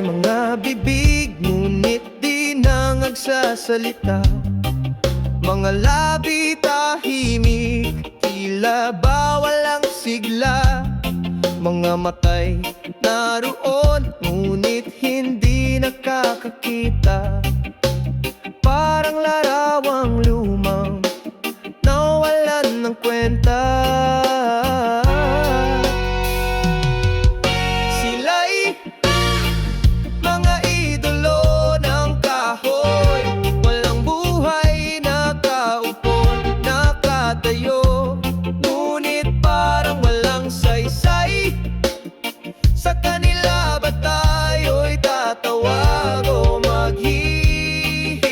mga bibig, ngunit di nangagsasalita. Mga labi tahimik, tila ba walang sigla. Mga matay naroon, ngunit hindi nakakakita. Parang larawang lumang nawalan ng kwenta. Sila'y mga idolo ng kahoy, walang buhay, nakaupo, nakatayo, ngunit parang walang saysay. Sa kanila ba tayo'y tatawag o maghihintay?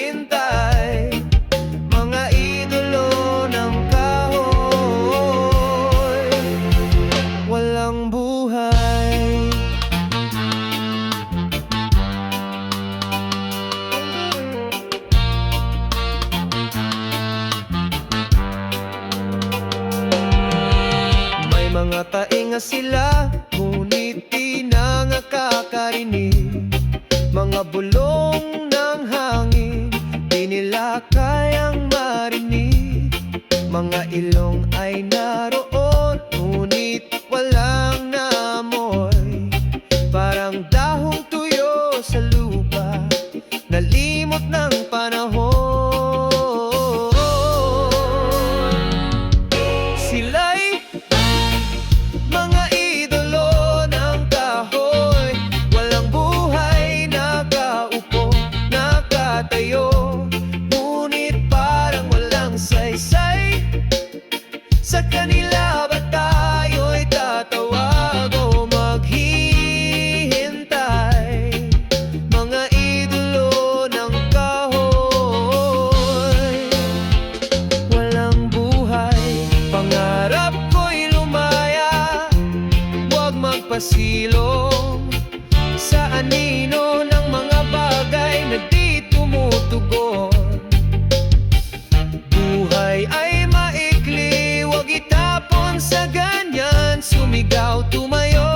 Mga idolo ng kahoy, walang buhay. May mga tainga sila, ngunit di nakakarinig. Mga bulong ng hangin, di nila kayang marinig. Mga ilong ay naroon, ngunit walang namoy. Parang dahong tuyo sa lupa, nalimot ng panahon. Sila'y mga idolo ng kahoy, walang buhay, nakaupo, nakatayo, ngunit parang walang saysay. Sa kanila ba tayo'y tatawag o maghihintay? Mga idolo ng kahoy, walang buhay. Pangarap ko'y lumaya, huwag magpasilong sa anino ng mga bagay na di tumutugon. Buhay ay maikli, huwag itapon sa ganyan, sumigaw, tumayo.